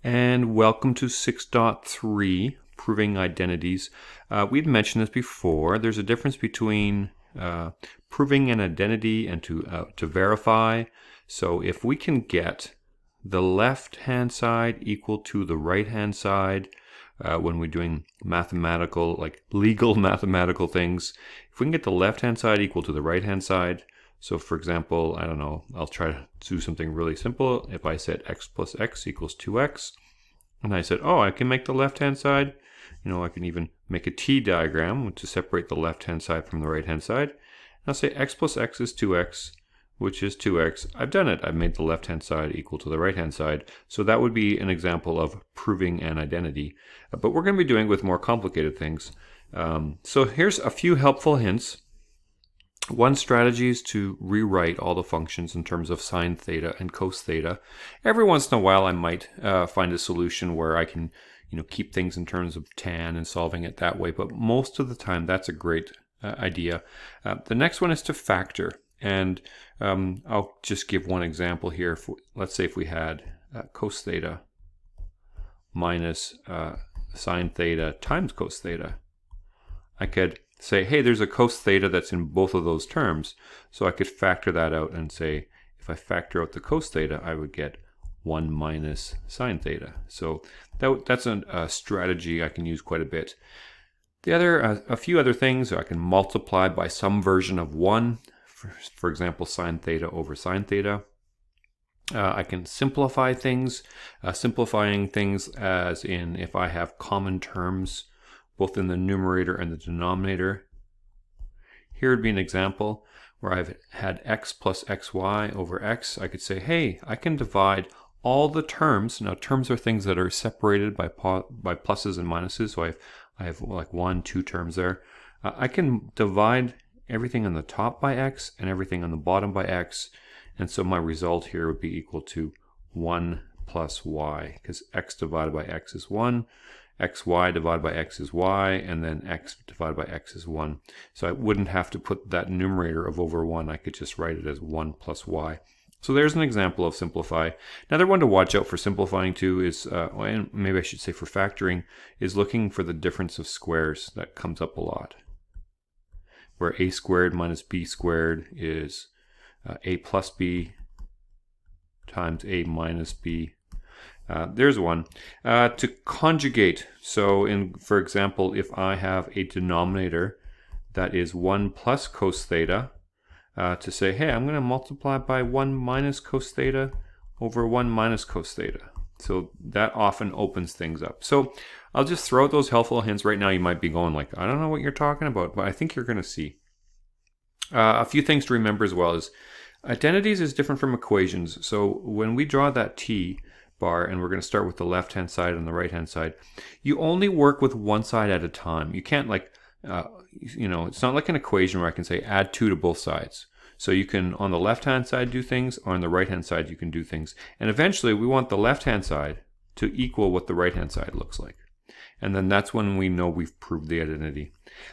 And welcome to 6.3, Proving Identities. We'd mentioned this before. There's a difference between proving an identity and to verify. So if we can get the left-hand side equal to the right-hand side when we're doing mathematical, like legal mathematical things, if we can get the left-hand side equal to the right-hand side, so for example, I don't know, I'll try to do something really simple. If I said x plus x equals 2x, and I said, oh, I can make the left-hand side, I can even make a T diagram to separate the left-hand side from the right-hand side. And I'll say x plus x is 2x, which is 2x. I've done it. I've made the left-hand side equal to the right-hand side. So that would be an example of proving an identity. But we're going to be doing it with more complicated things. So here's a few helpful hints. One strategy is to rewrite all the functions in terms of sine theta and cos theta. Every once in a while I might find a solution where I can keep things in terms of tan and solving it that way, but most of the time that's a great idea. The next one is to factor, and I'll just give one example here. Let's say if we had cos theta minus sine theta times cos theta, I could say, hey, there's a cos theta that's in both of those terms. So I could factor that out and say, if I factor out the cos theta, I would get 1 minus sine theta. So that's a strategy I can use quite a bit. A few other things, I can multiply by some version of 1, for example, sine theta over sine theta. I can simplify things, simplifying things as in if I have common terms both in the numerator and the denominator. Here would be an example where I've had x plus xy over x. I could say, hey, I can divide all the terms. Now, terms are things that are separated by pluses and minuses. So I have like 1, 2 terms there. I can divide everything on the top by x and everything on the bottom by x. And so my result here would be equal to 1 plus y, because x divided by x is 1. xy divided by x is y, and then x divided by x is 1. So I wouldn't have to put that numerator of over 1. I could just write it as 1 plus y. So there's an example of simplify. Another one to watch out for simplifying too is, and maybe I should say for factoring, is looking for the difference of squares. That comes up a lot. Where a squared minus b squared is a plus b times a minus b. There's one. To conjugate, so for example, if I have a denominator that is 1 plus cos theta, to say, hey, I'm going to multiply by 1 minus cos theta over 1 minus cos theta. So that often opens things up. So I'll just throw out those helpful hints. Right now you might be going like, I don't know what you're talking about, but I think you're going to see. A few things to remember as well is identities is different from equations. So when we draw that T bar, and we're going to start with the left-hand side and the right-hand side, you only work with one side at a time. You can't it's not like an equation where I can say add 2 to both sides. So you can, on the left-hand side, do things, or on the right-hand side, you can do things. And eventually, we want the left-hand side to equal what the right-hand side looks like. And then that's when we know we've proved the identity.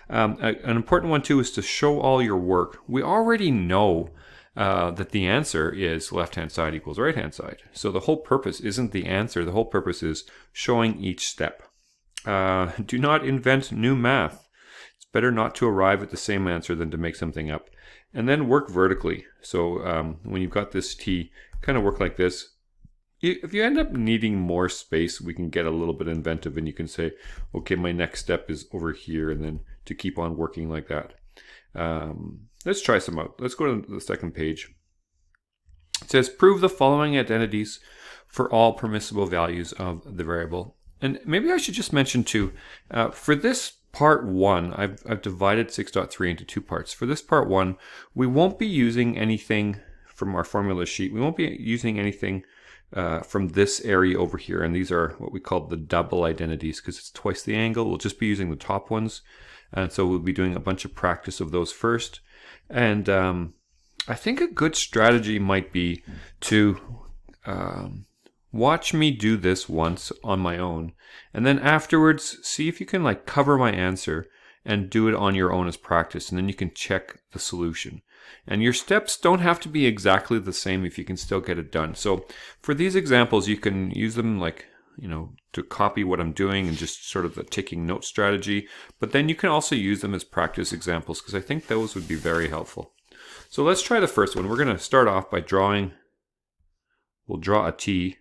An important one, too, is to show all your work. We already know that the answer is left-hand side equals right-hand side. So the whole purpose isn't the answer. The whole purpose is showing each step. Do not invent new math. It's better not to arrive at the same answer than to make something up. And then work vertically. So when you've got this T, kind of work like this. If you end up needing more space, we can get a little bit inventive and you can say, okay, my next step is over here, and then to keep on working like that. Let's try some out. Let's go to the second page. It says, prove the following identities for all permissible values of the variable. And maybe I should just mention too, for this part 1, I've divided 6.3 into 2 parts. For this part 1, we won't be using anything from our formula sheet. We won't be using anything from this area over here. And these are what we call the double identities because it's twice the angle. We'll just be using the top ones. And so we'll be doing a bunch of practice of those first. And I think a good strategy might be to watch me do this once on my own. And then afterwards, see if you can cover my answer and do it on your own as practice. And then you can check the solution. And your steps don't have to be exactly the same if you can still get it done. So for these examples, you can use them to copy what I'm doing and just sort of the taking note strategy. But then you can also use them as practice examples because I think those would be very helpful. So let's try the first one. We're going to start off by drawing. We'll draw a t,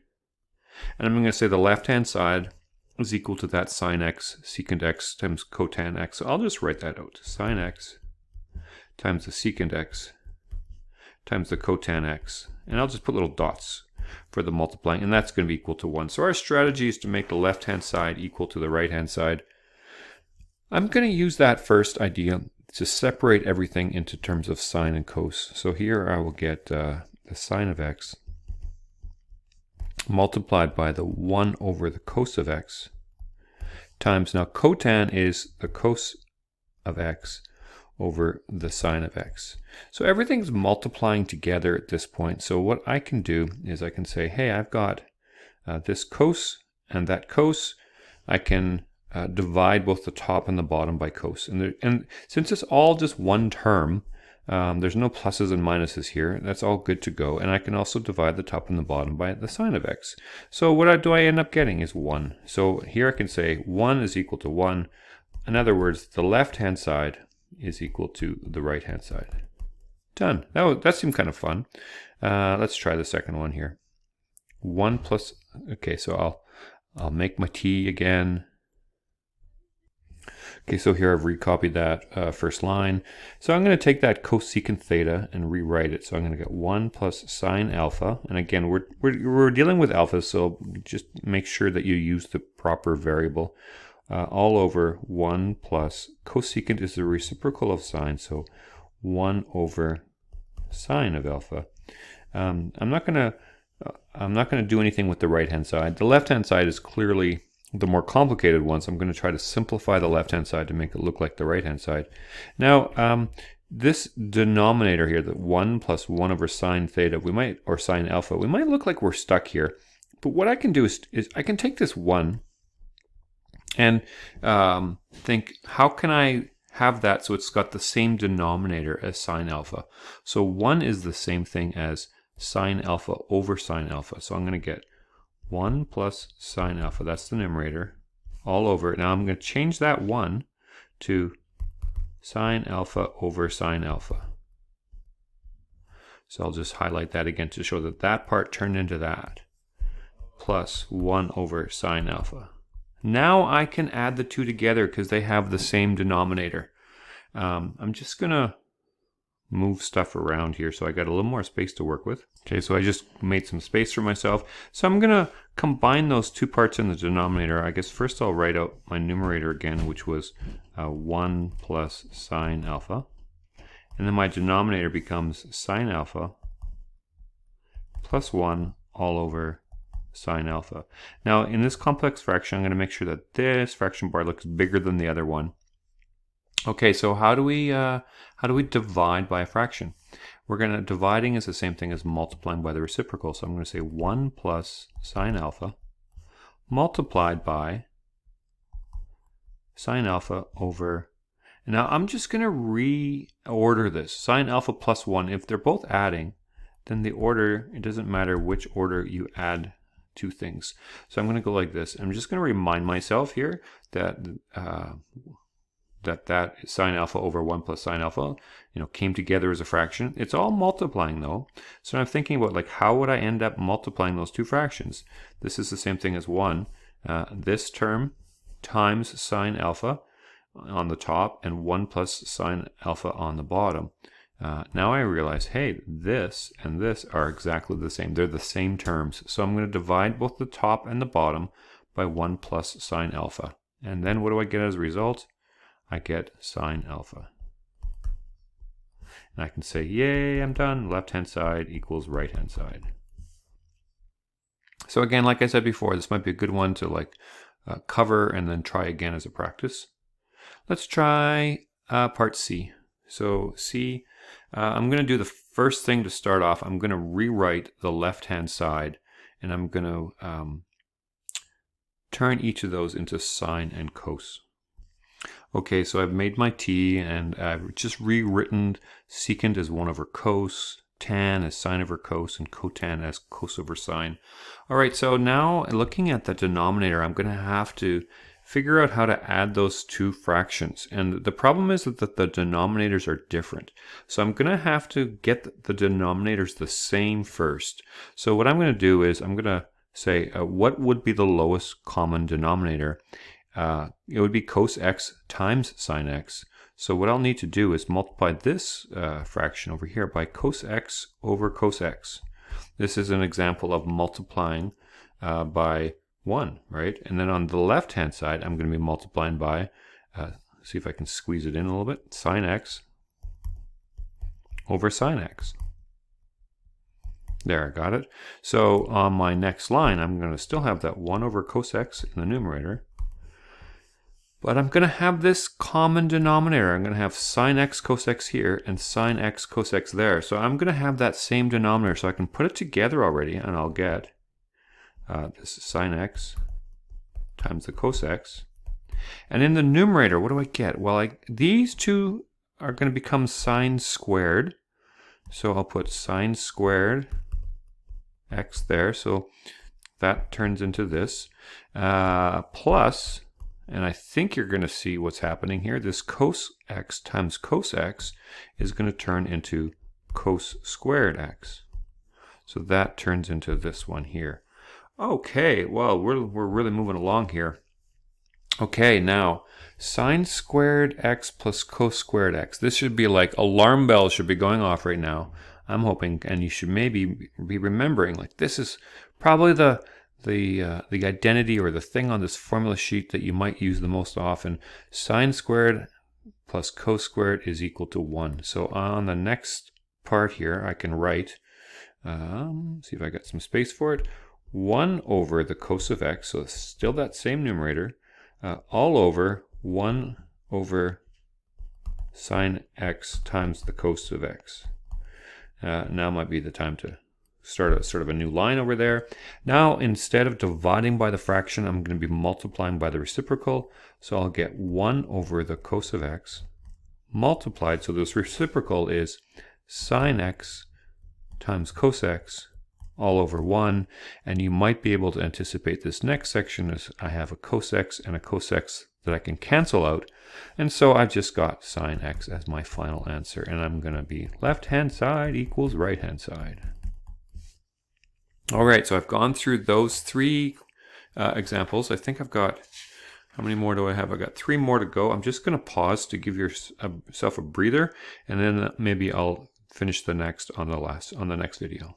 and I'm going to say the left-hand side is equal to that sine x secant x times cotan x. So I'll just write that out. Sine x times the secant x times the cotan x. And I'll just put little dots for the multiplying, and that's going to be equal to 1. So our strategy is to make the left-hand side equal to the right-hand side. I'm going to use that first idea to separate everything into terms of sine and cos. So here I will get the sine of x multiplied by the 1 over the cos of x times, now cotan is the cos of x over the sine of x. So everything's multiplying together at this point. So what I can do is I can say, hey, I've got this cos and that cos. I can divide both the top and the bottom by cos. And since it's all just one term, there's no pluses and minuses here. That's all good to go. And I can also divide the top and the bottom by the sine of x. So what do I end up getting is 1. So here I can say 1 is equal to 1. In other words, the left-hand side is equal to the right-hand side. Done. That seemed kind of fun. Let's try the second one here. 1 plus, okay, so I'll make my t again. Okay, so here I've recopied that first line. So I'm going to take that cosecant theta and rewrite it. So I'm going to get 1 plus sine alpha. And again, we're dealing with alpha, so just make sure that you use the proper variable. All over 1 plus cosecant is the reciprocal of sine, so 1 over sine of alpha. I'm not going to do anything with the right-hand side. The left-hand side is clearly the more complicated one, so I'm going to try to simplify the left-hand side to make it look like the right-hand side. Now, this denominator here, the 1 plus 1 over sine theta, or sine alpha, we might look like we're stuck here. But what I can do is I can take this 1 and think, how can I have that so it's got the same denominator as sine alpha? So 1 is the same thing as sine alpha over sine alpha. So I'm going to get 1 plus sine alpha, that's the numerator, all over. Now I'm going to change that 1 to sine alpha over sine alpha. So I'll just highlight that again to show that that part turned into that, plus 1 over sine alpha. Now I can add the two together because they have the same denominator. I'm just going to move stuff around here so I got a little more space to work with. Okay, so I just made some space for myself. So I'm going to combine those two parts in the denominator. I guess first I'll write out my numerator again, which was 1 plus sine alpha. And then my denominator becomes sine alpha plus 1 all over sine alpha. Now in this complex fraction, I'm going to make sure that this fraction bar looks bigger than the other one. Okay, so how do we divide by a fraction? Dividing is the same thing as multiplying by the reciprocal. So I'm going to say 1 plus sine alpha multiplied by sine alpha over. Now I'm just going to reorder this. Sine alpha plus 1. If they're both adding, then the order, it doesn't matter which order you add two things. So I'm going to go like this. I'm just going to remind myself here that that sine alpha over 1 plus sine alpha, came together as a fraction. It's all multiplying though. So I'm thinking about like, how would I end up multiplying those two fractions? This is the same thing as 1. This term times sine alpha on the top and 1 plus sine alpha on the bottom. Now I realize, hey, this and this are exactly the same. They're the same terms. So I'm going to divide both the top and the bottom by 1 plus sine alpha. And then what do I get as a result? I get sine alpha. And I can say, yay, I'm done. Left-hand side equals right-hand side. So again, like I said before, this might be a good one to cover and then try again as a practice. Let's try part C. So C, I'm going to do the first thing to start off. I'm going to rewrite the left-hand side, and I'm going to turn each of those into sine and cos. Okay, so I've made my t, and I've just rewritten secant as 1 over cos, tan as sine over cos and cotan as cos over sine. All right, so now looking at the denominator, I'm going to have to figure out how to add those two fractions. And the problem is that the denominators are different. So I'm going to have to get the denominators the same first. So what I'm going to do is I'm going to say what would be the lowest common denominator? It would be cos x times sine x. So what I'll need to do is multiply this fraction over here by cos x over cos x. This is an example of multiplying by 1, right? And then on the left-hand side, I'm going to be multiplying by, see if I can squeeze it in a little bit, sine x over sine x. There, I got it. So on my next line, I'm going to still have that 1 over cos x in the numerator. But I'm going to have this common denominator. I'm going to have sine x cos x here and sine x cos x there. So I'm going to have that same denominator. So I can put it together already, and I'll get this is sine x times the cos x. And in the numerator, what do I get? Well, these two are going to become sine squared. So I'll put sine squared x there. So that turns into this. Plus, and I think you're going to see what's happening here. This cos x times cos x is going to turn into cos squared x. So that turns into this one here. Okay, well, we're really moving along here. Okay, now sine squared x plus cos squared x. This should be like alarm bells should be going off right now. I'm hoping, and you should maybe be remembering, like this is probably the identity or the thing on this formula sheet that you might use the most often. Sine squared plus cos squared is equal to 1. So on the next part here, I can write, see if I got some space for it, 1 over the cos of x, so still that same numerator, all over 1 over sine x times the cos of x. Now might be the time to start a sort of a new line over there. Now, instead of dividing by the fraction, I'm going to be multiplying by the reciprocal. So I'll get 1 over the cos of x multiplied. So this reciprocal is sine x times cos x all over 1. And you might be able to anticipate this next section as I have a cos x and a cos x that I can cancel out. And so I've just got sine x as my final answer. And I'm going to be left-hand side equals right-hand side. All right, so I've gone through those 3 examples. I think I've got, how many more do I have? I've got 3 more to go. I'm just going to pause to give yourself a breather, and then maybe I'll finish the next on the next video.